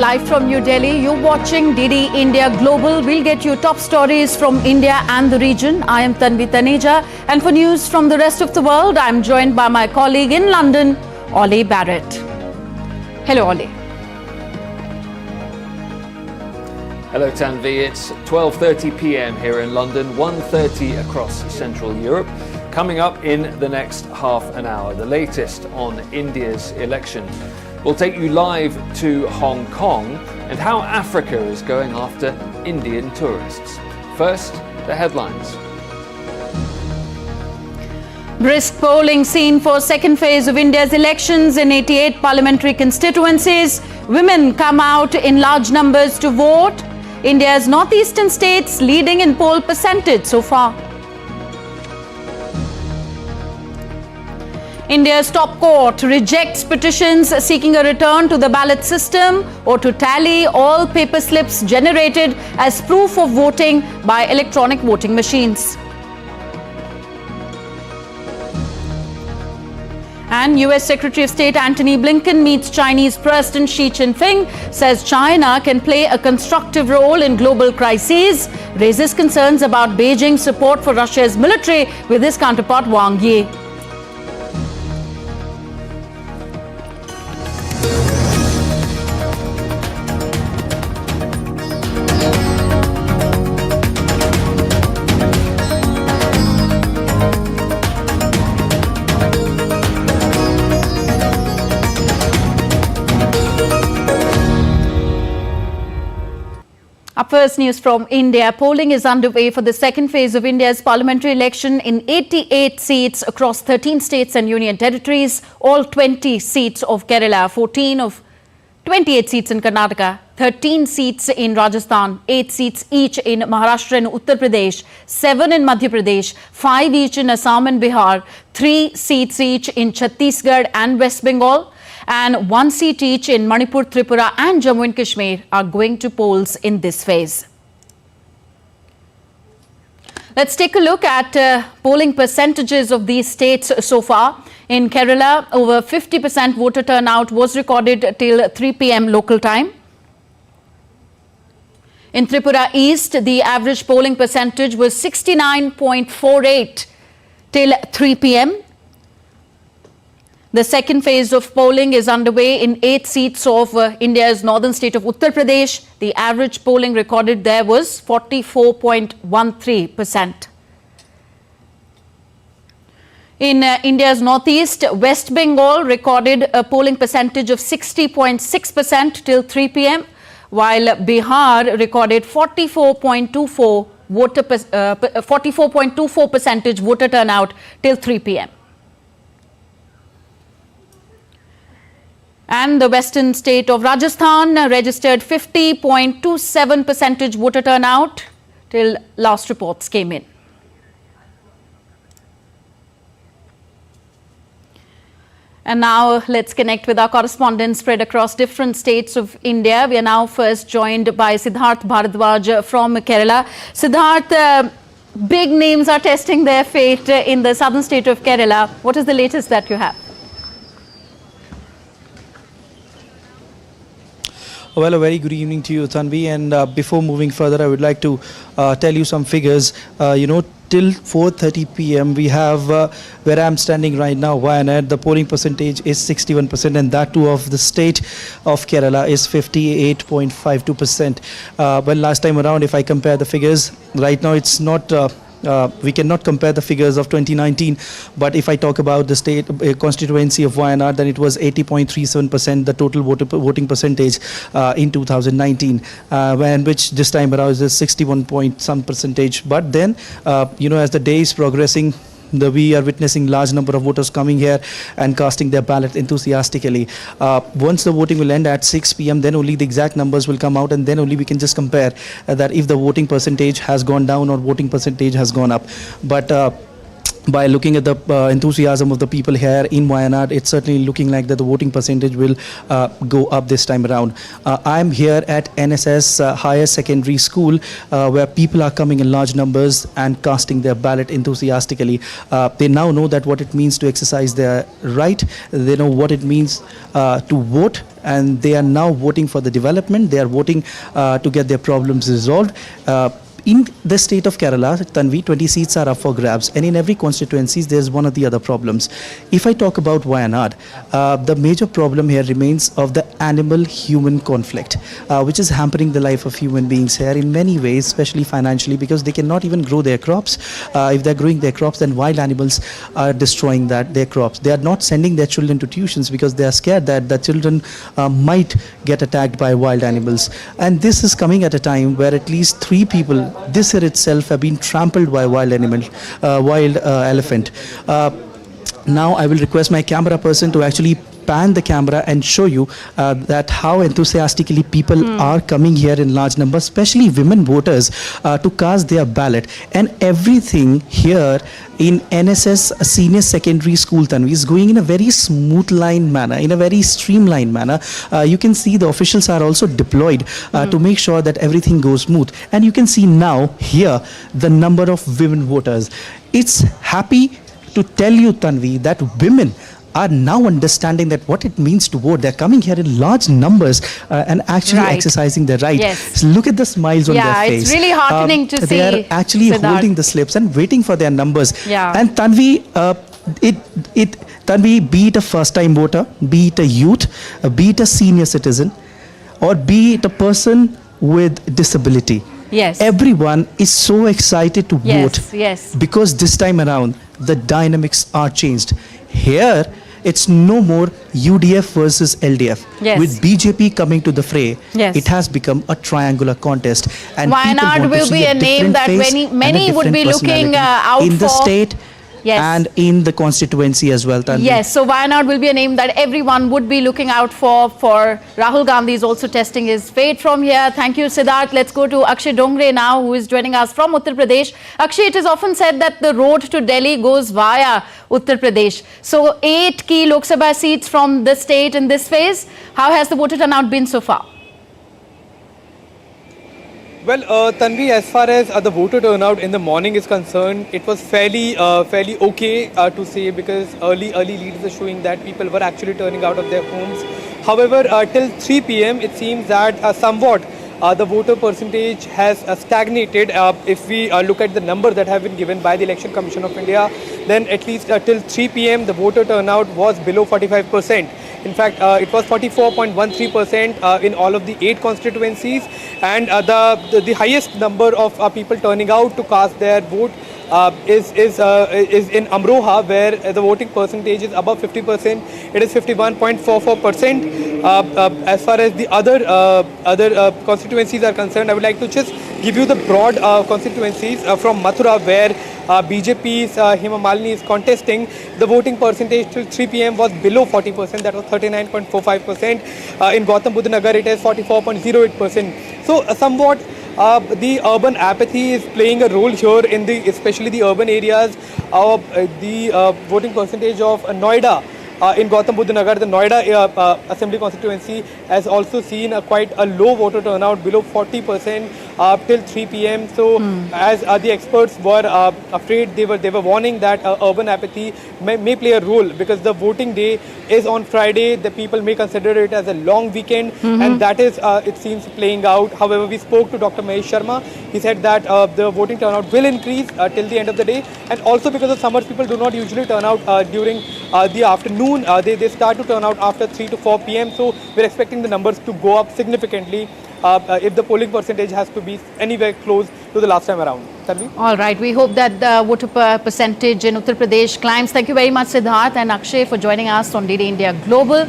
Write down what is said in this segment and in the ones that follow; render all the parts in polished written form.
live from New Delhi. You're watching DD India Global. We'll get you top stories from India and the region. I am Tanvi Taneja, and for news from the rest of the world, I'm joined by my colleague in London, Ollie Barrett. Hello, Ollie. Hello, Tanvi. It's 12:30 p.m. here in London, 1:30 across Central Europe. Coming up in the next half an hour, the latest on India's election. We'll take you live to Hong Kong and how Africa is going after Indian tourists. First, the headlines. Brisk polling seen for second phase of India's elections in 88 parliamentary constituencies. Women come out in large numbers to vote. India's northeastern states leading in poll percentage so far. India's top court rejects petitions seeking a return to the ballot system or to tally all paper slips generated as proof of voting by electronic voting machines. And US Secretary of State Antony Blinken meets Chinese President Xi Jinping, says China can play a constructive role in global crises, raises concerns about Beijing's support for Russia's military with his counterpart Wang Yi. First news from India. Polling is underway for the second phase of India's parliamentary election in 88 seats across 13 states and union territories, all 20 seats of Kerala, 14 of 28 seats in Karnataka, 13 seats in Rajasthan, 8 seats each in Maharashtra and Uttar Pradesh, 7 in Madhya Pradesh, 5 each in Assam and Bihar, 3 seats each in Chhattisgarh and West Bengal, and 1 seat each in Manipur, Tripura and Jammu and Kashmir are going to polls in this phase. Let's take a look at polling percentages of these states so far. In Kerala, over 50% voter turnout was recorded till 3 p.m. local time. In Tripura East, the average polling percentage was 69.48 till 3 p.m. The second phase of polling is underway in 8 seats of India's northern state of Uttar Pradesh. The average polling recorded there was 44.13%. In India's northeast, West Bengal recorded a polling percentage of 60.6% till 3 p.m., while Bihar recorded 44.24% voter turnout till 3 p.m. And the western state of Rajasthan registered 50.27% voter turnout till last reports came in. And now let's connect with our correspondents spread across different states of India. We are now first joined by Siddharth Bharadwaj from Kerala. Siddharth, big names are testing their fate in the southern state of Kerala. What is the latest that you have? Well, a very good evening to you, Tanvi. And before moving further, I would like to tell you some figures. Till 4:30 p.m. we have where I'm standing right now, Wayanad, the polling percentage is 61%, and that too of the state of Kerala is 58.52%. Well, last time around, if I compare the figures, right now it's not we cannot compare the figures of 2019, but if I talk about the state constituency of Wayanad, then it was 80.37% the total voting percentage in 2019, when which this time around is 61 point some percentage. But then as the day is progressing, we are witnessing large number of voters coming here and casting their ballot enthusiastically. Once the voting will end at 6 p.m, then only the exact numbers will come out, and then only we can just compare that if the voting percentage has gone down or voting percentage has gone up. But by looking at the enthusiasm of the people here in Wayanad, it's certainly looking like that the voting percentage will go up this time around. I'm here at NSS Higher Secondary School, where people are coming in large numbers and casting their ballot enthusiastically. They now know that what it means to exercise their right. They know what it means to vote, and they are now voting for the development. They are voting to get their problems resolved. In the state of Kerala, Tanvi, 20 seats are up for grabs, and in every constituency there's one or the other problems. If I talk about Wayanad, the major problem here remains of the animal-human conflict, which is hampering the life of human beings here in many ways, especially financially, because they cannot even grow their crops. If they're growing their crops, then wild animals are destroying their crops. They are not sending their children to tuitions because they are scared that the children might get attacked by wild animals. And this is coming at a time where at least 3 people this year itself have been trampled by wild elephant. Now I will request my camera person to actually pan the camera and show you that how enthusiastically people are coming here in large numbers, especially women voters, to cast their ballot. And everything here in NSS Senior Secondary School, Tanvi, is going in a very smooth line manner, in a very streamlined manner. You can see the officials are also deployed to make sure that everything goes smooth. And you can see now here the number of women voters. It's happy to tell you, Tanvi, that women are now understanding that what it means to vote. They're coming here in large numbers and actually exercising their right. Yes. So look at the smiles on their face. Yeah, it's really heartening to see. They are actually holding the slips and waiting for their numbers. Yeah. And Tanvi, Tanvi, be it a first-time voter, be it a youth, be it a senior citizen, or be it a person with disability. Yes. Everyone is so excited to vote. Yes. Because this time around, the dynamics are changed. Here, it's no more UDF versus LDF. Yes. With BJP coming to the fray, yes, it has become a triangular contest. And Wayanad will be a name that many would be looking out in the for. State. Yes. And in the constituency as well, Tanvi. Yes, so Wayanad will be a name that everyone would be looking out for. Rahul Gandhi is also testing his fate from here. Thank you, Siddharth. Let's go to Akshay Dongre now, who is joining us from Uttar Pradesh. Akshay, it is often said that the road to Delhi goes via Uttar Pradesh. So 8 key Lok Sabha seats from the state in this phase. How has the voter turnout been so far? Well, Tanvi, as far as the voter turnout in the morning is concerned, it was fairly okay to say, because early leads are showing that people were actually turning out of their homes. However, till 3 p.m. it seems that somewhat the voter percentage has stagnated. If we look at the numbers that have been given by the Election Commission of India, then at least till 3 p.m. the voter turnout was below 45%. In fact, it was 44.13% in all of the 8 constituencies, and the highest number of people turning out to cast their vote is in Amroha, where the voting percentage is above 50%. It is 51.44%. As far as the other constituencies are concerned, I would like to just give you the broad constituencies from Mathura, where BJP's Hema Malini is contesting. The voting percentage till 3 p.m. was below 40%. That was 39.45%. In Gautam Buddha Nagar, it is 44.08%. So somewhat the urban apathy is playing a role here in especially the urban areas. The voting percentage of Noida in Gautam Buddha Nagar, the Noida Assembly constituency, has also seen quite a low voter turnout, below 40% till 3 p.m. So, as the experts were afraid, they were warning that urban apathy may play a role, because the voting day is on Friday. The people may consider it as a long weekend, and that is, it seems, playing out. However, we spoke to Dr. Mahesh Sharma. He said that the voting turnout will increase till the end of the day, and also because of summers, people do not usually turn out during the afternoon. They start to turn out after 3 to 4 p.m. So we're expecting the numbers to go up significantly if the polling percentage has to be anywhere close to the last time around. Tanvi? All right. We hope that the voter percentage in Uttar Pradesh climbs. Thank you very much, Siddharth and Akshay, for joining us on DD India Global.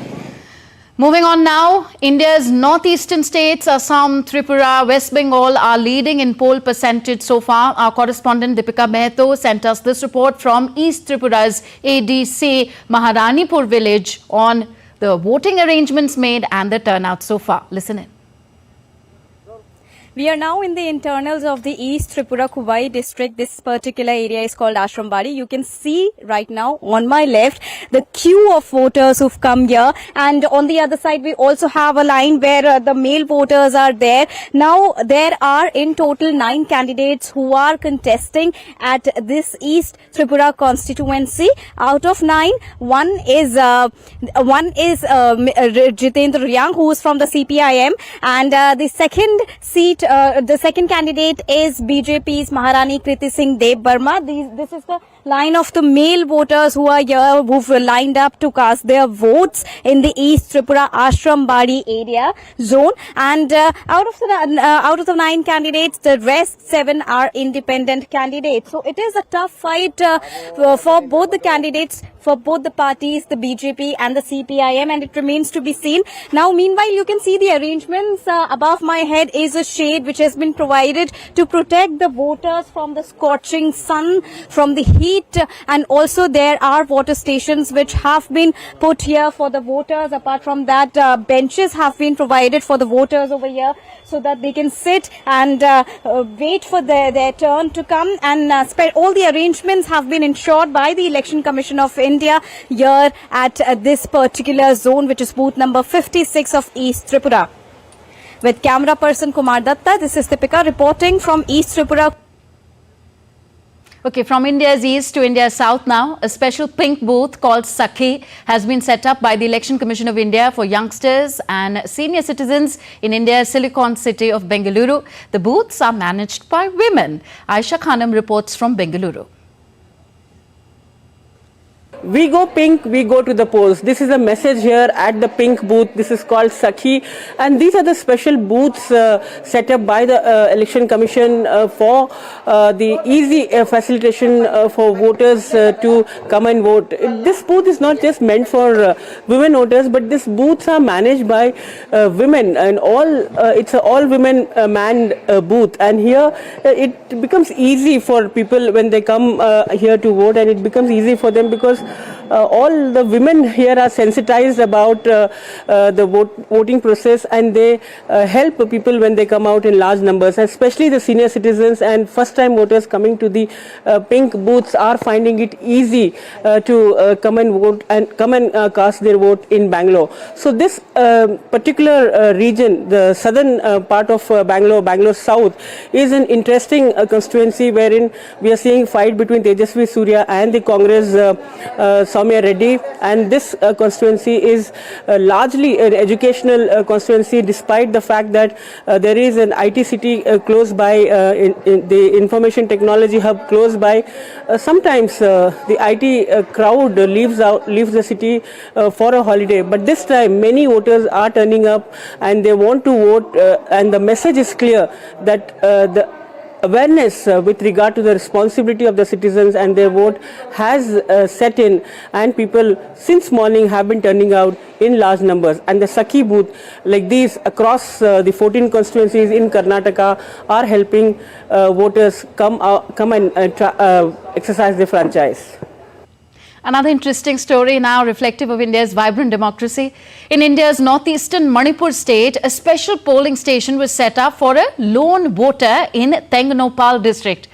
Moving on now, India's northeastern states, Assam, Tripura, West Bengal are leading in poll percentage so far. Our correspondent Deepika Mehto sent us this report from East Tripura's ADC Maharanipur village on the voting arrangements made and the turnout so far. Listen in. We are now in the internals of the East Tripura Kuwai district. This particular area is called Prasar Bharati. You can see right now on my left the queue of voters who've come here, and on the other side we also have a line where the male voters are there. Now there are in total 9 candidates who are contesting at this East Tripura constituency. Out of 9, one is Jitendra Riyang, who is from the CPIM, and the second seat. The second candidate is BJP's Maharani Kriti Singh Deb Burma. This is the line of the male voters who are here, who've lined up to cast their votes in the East Tripura Ashram Bari area zone. And out of the 9 candidates, the rest 7 are independent candidates. So it is a tough fight for both the candidates, for both the parties, the BJP and the CPIM, and it remains to be seen. Now, meanwhile, you can see the arrangements. Above my head is a shade which has been provided to protect the voters from the scorching sun, from the heat, and also there are water stations which have been put here for the voters. Apart from that, benches have been provided for the voters over here so that they can sit and wait for their turn to come. And all the arrangements have been ensured by the Election Commission of India here at this particular zone, which is booth number 56 of East Tripura. With camera person Kumar Datta, this is Deepika reporting from East Tripura. Okay, from India's east to India's south now, a special pink booth called Sakhi has been set up by the Election Commission of India for youngsters and senior citizens in India's Silicon city of Bengaluru. The booths are managed by women. Aisha Khanam reports from Bengaluru. We go pink, we go to the polls. This is a message here at the pink booth. This is called Sakhi, and these are the special booths set up by the Election Commission for the easy facilitation for voters to come and vote. This booth is not just meant for women voters, but these booths are managed by women, and it's an all women manned booth. And here it becomes easy for people when they come here to vote, and it becomes easy for them because all the women here are sensitized about the voting process, and they help people when they come out in large numbers, especially the senior citizens and first time voters coming to the pink booths are finding it easy to come and vote and come and cast their vote in Bangalore. So this particular region, the southern part of Bangalore South, is an interesting constituency wherein we are seeing fight between Tejasvi Surya and the Congress Soumya Reddy, and this constituency is largely an educational constituency, despite the fact that there is an IT city close by, in the information technology hub close by. Sometimes the IT crowd leaves the city for a holiday, but this time many voters are turning up and they want to vote, and the message is clear that the awareness with regard to the responsibility of the citizens and their vote has set in, and people since morning have been turning out in large numbers. And the Sakhi booth like these across the 14 constituencies in Karnataka are helping voters come and exercise their franchise. Another interesting story now reflective of India's vibrant democracy. In India's northeastern Manipur state, a special polling station was set up for a lone voter in Tengnoupal district.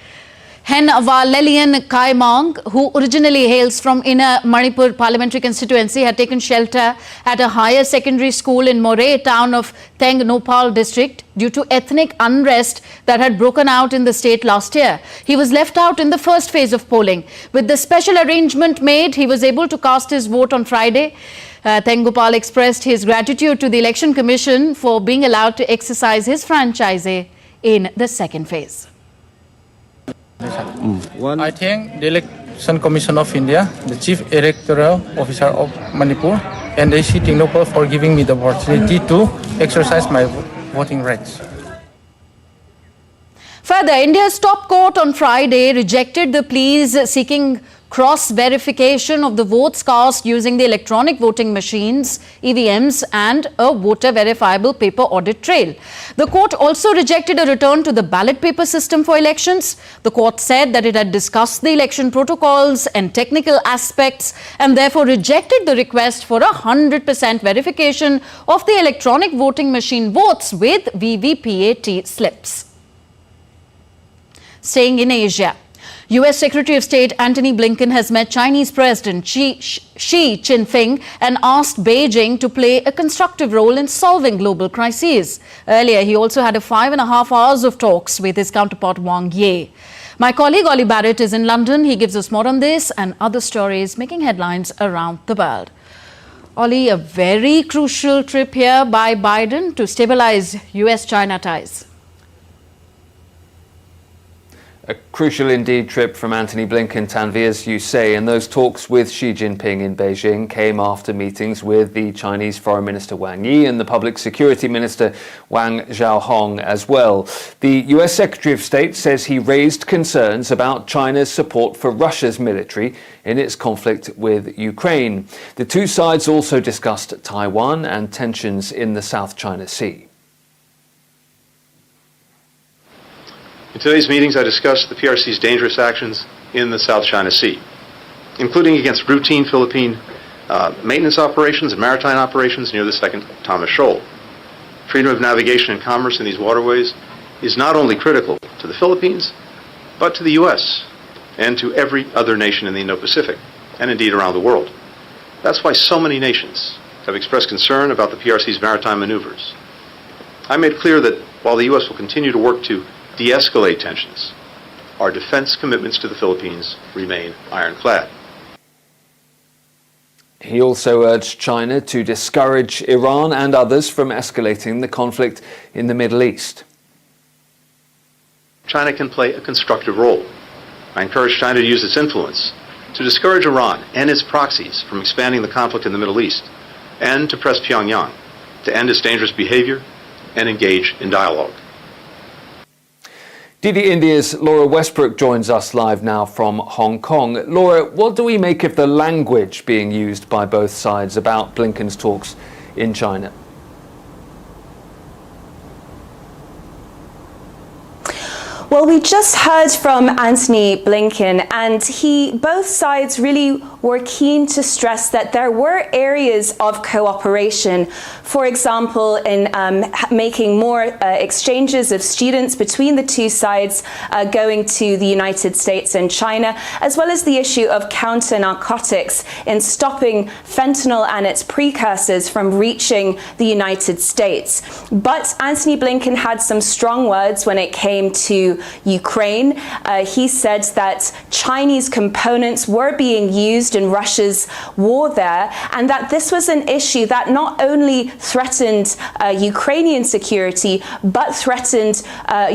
Hen Valelian Kaimong, who originally hails from Inner Manipur parliamentary constituency, had taken shelter at a higher secondary school in Moray town of Tengnoupal district due to ethnic unrest that had broken out in the state last year. He was left out in the first phase of polling. With the special arrangement made, he was able to cast his vote on Friday. Tengnoupal expressed his gratitude to the Election Commission for being allowed to exercise his franchise in the second phase. I thank the Election Commission of India, the Chief Electoral Officer of Manipur, and AC Tengnoupal for giving me the opportunity to exercise my voting rights. Further, India's top court on Friday rejected the pleas seeking cross-verification of the votes cast using the electronic voting machines, EVMs, and a voter-verifiable paper audit trail. The court also rejected a return to the ballot paper system for elections. The court said that it had discussed the election protocols and technical aspects and therefore rejected the request for 100% verification of the electronic voting machine votes with VVPAT slips. Staying in Asia, US Secretary of State Antony Blinken has met Chinese President Xi Jinping and asked Beijing to play a constructive role in solving global crises. Earlier, he also had 5.5 hours of talks with his counterpart Wang Yi. My colleague Ollie Barrett is in London. He gives us more on this and other stories making headlines around the world. Ollie, a very crucial trip here by Biden to stabilize US-China ties. A crucial indeed trip from Antony Blinken, Tanvi, as you say, and those talks with Xi Jinping in Beijing came after meetings with the Chinese Foreign Minister Wang Yi and the Public Security Minister Wang Zhaohong as well. The US Secretary of State says he raised concerns about China's support for Russia's military in its conflict with Ukraine. The two sides also discussed Taiwan and tensions in the South China Sea. In today's meetings, I discussed the PRC's dangerous actions in the South China Sea, including against routine Philippine maintenance operations and maritime operations near the Second Thomas Shoal. Freedom of navigation and commerce in these waterways is not only critical to the Philippines, but to the U.S. and to every other nation in the Indo-Pacific, and indeed around the world. That's why so many nations have expressed concern about the PRC's maritime maneuvers. I made clear that while the U.S. will continue to work to de-escalate tensions, our defense commitments to the Philippines remain ironclad. He also urged China to discourage Iran and others from escalating the conflict in the Middle East. China can play a constructive role. I encourage China to use its influence to discourage Iran and its proxies from expanding the conflict in the Middle East, and to press Pyongyang to end its dangerous behavior and engage in dialogue. DD India's Laura Westbrook joins us live now from Hong Kong. Laura, what do we make of the language being used by both sides about Blinken's talks in China? Well, we just heard from Antony Blinken, and both sides really were keen to stress that there were areas of cooperation. For example, in making more exchanges of students between the two sides going to the United States and China, as well as the issue of counter-narcotics in stopping fentanyl and its precursors from reaching the United States. But Antony Blinken had some strong words when it came to Ukraine. He said that Chinese components were being used in Russia's war there, and that this was an issue that not only threatened Ukrainian security, but threatened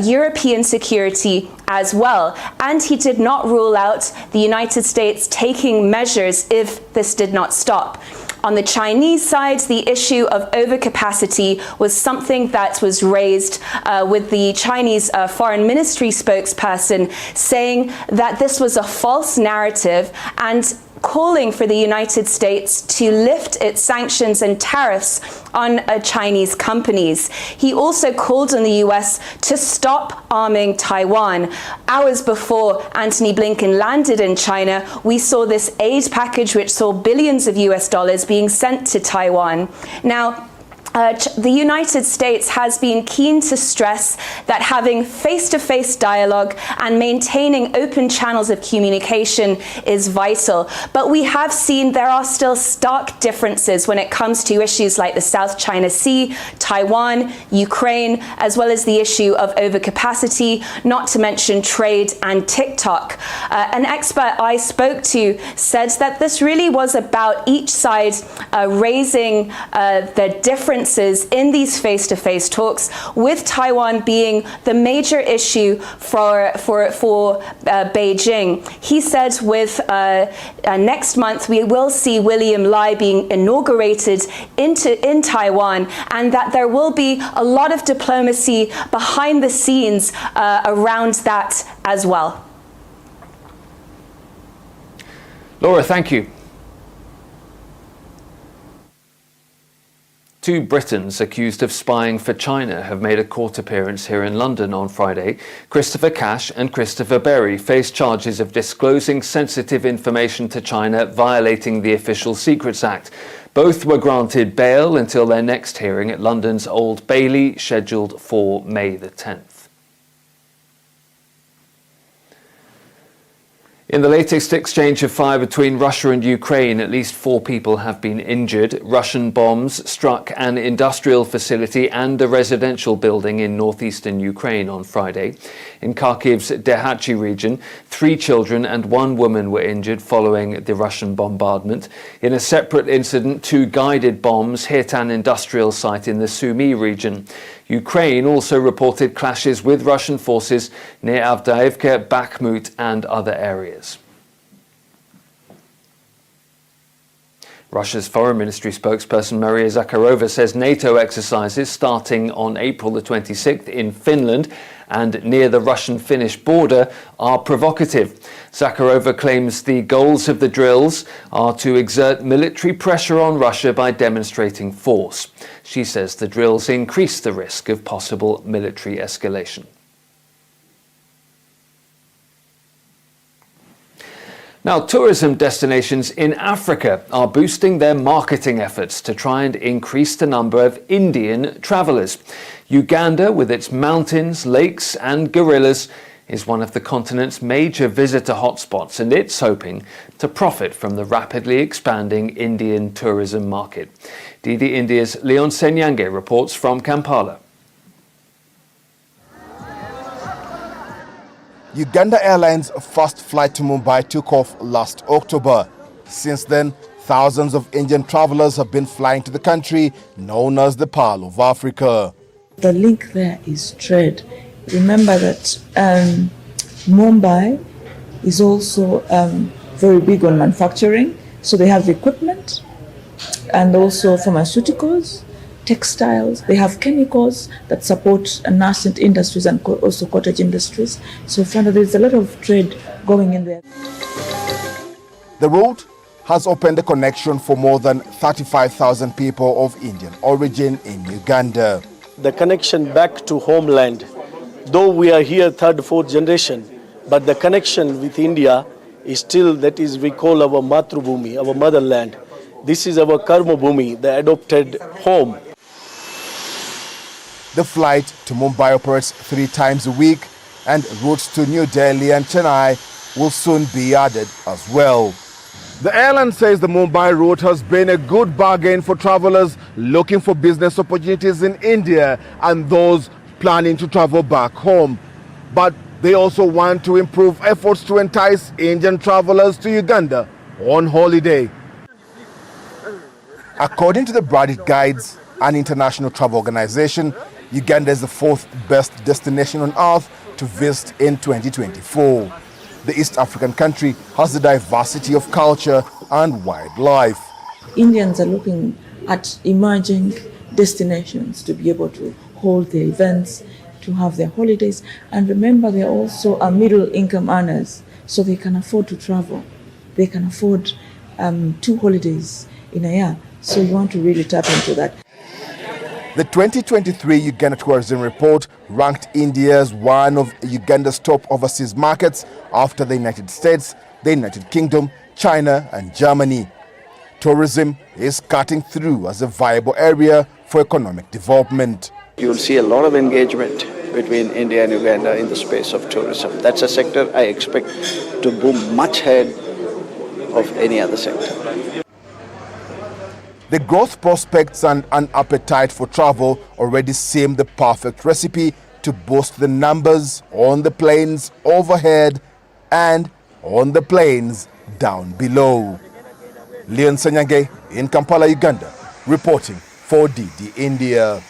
European security as well. And he did not rule out the United States taking measures if this did not stop. On the Chinese side, the issue of overcapacity was something that was raised with the Chinese Foreign Ministry spokesperson saying that this was a false narrative and calling for the United States to lift its sanctions and tariffs on Chinese companies. He also called on the US to stop arming Taiwan. Hours before Antony Blinken landed in China, we saw this aid package which saw billions of US dollars being sent to Taiwan. Now, the United States has been keen to stress that having face-to-face dialogue and maintaining open channels of communication is vital. But we have seen there are still stark differences when it comes to issues like the South China Sea, Taiwan, Ukraine, as well as the issue of overcapacity, not to mention trade and TikTok. An expert I spoke to said that this really was about each side raising the differences in these face-to-face talks, with Taiwan being the major issue for Beijing. He said with next month we will see William Lai being inaugurated in Taiwan, and that there will be a lot of diplomacy behind the scenes around that as well. Laura, thank you. Two Britons accused of spying for China have made a court appearance here in London on Friday. Christopher Cash and Christopher Berry face charges of disclosing sensitive information to China, violating the Official Secrets Act. Both were granted bail until their next hearing at London's Old Bailey, scheduled for May the 10th. In the latest exchange of fire between Russia and Ukraine, at least 4 people have been injured. Russian bombs struck an industrial facility and a residential building in northeastern Ukraine on Friday. In Kharkiv's Dehachi region, 3 children and 1 woman were injured following the Russian bombardment. In a separate incident, 2 guided bombs hit an industrial site in the Sumy region. Ukraine also reported clashes with Russian forces near Avdiivka, Bakhmut and other areas. Russia's Foreign Ministry spokesperson Maria Zakharova says NATO exercises starting on April the 26th in Finland and near the Russian-Finnish border are provocative. Zakharova claims the goals of the drills are to exert military pressure on Russia by demonstrating force. She says the drills increase the risk of possible military escalation. Now, tourism destinations in Africa are boosting their marketing efforts to try and increase the number of Indian travellers. Uganda, with its mountains, lakes and gorillas, is one of the continent's major visitor hotspots, and it's hoping to profit from the rapidly expanding Indian tourism market. DD India's Leon Senyange reports from Kampala. Uganda Airlines' first flight to Mumbai took off last October. Since then, thousands of Indian travelers have been flying to the country, known as the Pearl of Africa. The link there is trade. Remember that Mumbai is also very big on manufacturing, so they have equipment and also pharmaceuticals, textiles, they have chemicals that support nascent industries and also cottage industries. So there's a lot of trade going in there. The route has opened a connection for more than 35,000 people of Indian origin in Uganda. The connection back to homeland, though we are here 3rd, 4th generation, but the connection with India is still, that is, we call our Matrubhumi, our motherland. This is our Karma Bhumi, the adopted home. The flight to Mumbai operates 3 times a week, and routes to New Delhi and Chennai will soon be added as well. The airline says the Mumbai route has been a good bargain for travelers looking for business opportunities in India and those planning to travel back home. But they also want to improve efforts to entice Indian travelers to Uganda on holiday. According to the Bradit Guides, an international travel organization, Uganda is the 4th best destination on earth to visit in 2024. The East African country has a diversity of culture and wildlife. Indians are looking at emerging destinations to be able to hold their events, to have their holidays, and remember they also are middle income earners, so they can afford to travel. They can afford 2 holidays in a year, so you want to really tap into that. The 2023 Uganda Tourism Report ranked India as one of Uganda's top overseas markets after the United States, the United Kingdom, China and Germany. Tourism is cutting through as a viable area for economic development. You will see a lot of engagement between India and Uganda in the space of tourism. That's a sector I expect to boom much ahead of any other sector. The growth prospects and an appetite for travel already seem the perfect recipe to boost the numbers on the planes overhead and on the planes down below. Leon Senyange in Kampala, Uganda, reporting for DD India.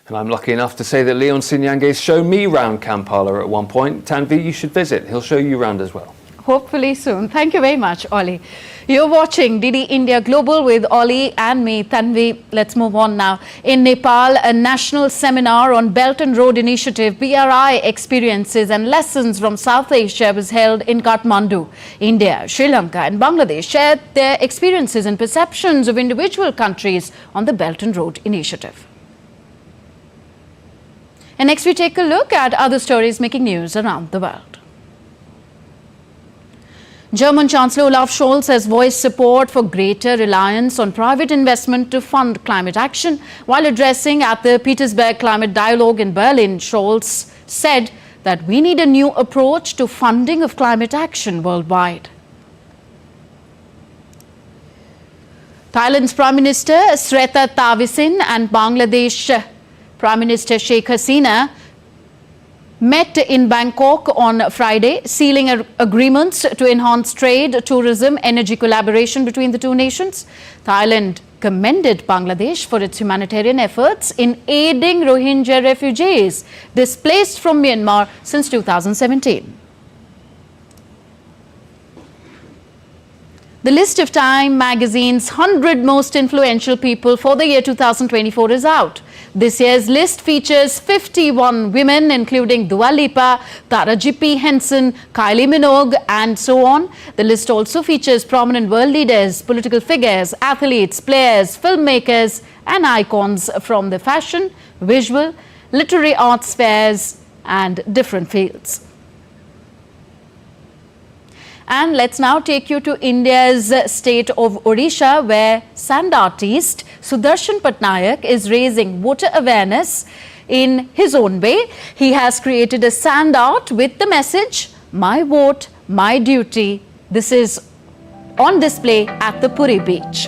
And I'm lucky enough to say that Leon Senyange's shown me round Kampala at one point. Tanvi, you should visit. He'll show you round as well. hopefully soon. Thank you very much, Ollie. You're watching DD India Global with Ollie and me, Tanvi. Let's move on now. In Nepal, a national seminar on Belt and Road Initiative, BRI experiences and lessons from South Asia was held in Kathmandu. India, Sri Lanka and Bangladesh shared their experiences and perceptions of individual countries on the Belt and Road Initiative. And next we take a look at other stories making news around the world. German Chancellor Olaf Scholz has voiced support for greater reliance on private investment to fund climate action. While addressing at the Petersberg Climate Dialogue in Berlin, Scholz said that we need a new approach to funding of climate action worldwide. Thailand's Prime Minister Srettha Thavisin and Bangladesh Prime Minister Sheikh Hasina met in Bangkok on Friday, sealing agreements to enhance trade, tourism, energy collaboration between the two nations. Thailand commended Bangladesh for its humanitarian efforts in aiding Rohingya refugees displaced from Myanmar since 2017. The list of Time magazine's 100 most influential people for the year 2024 is out. This year's list features 51 women, including Dua Lipa, Taraji P. Henson, Kylie Minogue, and so on. The list also features prominent world leaders, political figures, athletes, players, filmmakers, and icons from the fashion, visual, literary arts spheres, and different fields. And let's now take you to India's state of Odisha, where sand artist Sudarshan Patnaik is raising voter awareness in his own way. He has created a sand art with the message, "My vote, my duty." This is on display at the Puri beach.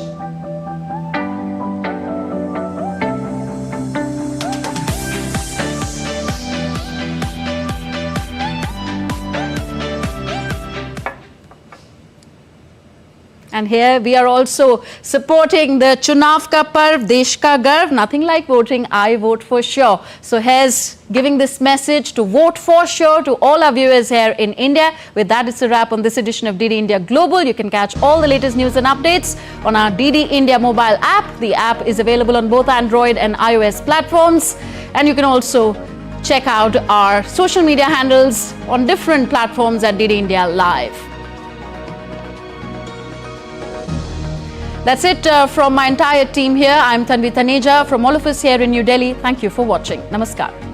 And here we are also supporting the Chunav Ka Parv, Desh Ka Garv. Nothing like voting, I vote for sure. So here's giving this message to vote for sure to all our viewers here in India. With that, it's a wrap on this edition of DD India Global. You can catch all the latest news and updates on our DD India mobile app. The app is available on both Android and iOS platforms. And you can also check out our social media handles on different platforms at DD India Live. That's it from my entire team here. I'm Tanvi Taneja. From all of us here in New Delhi, thank you for watching. Namaskar.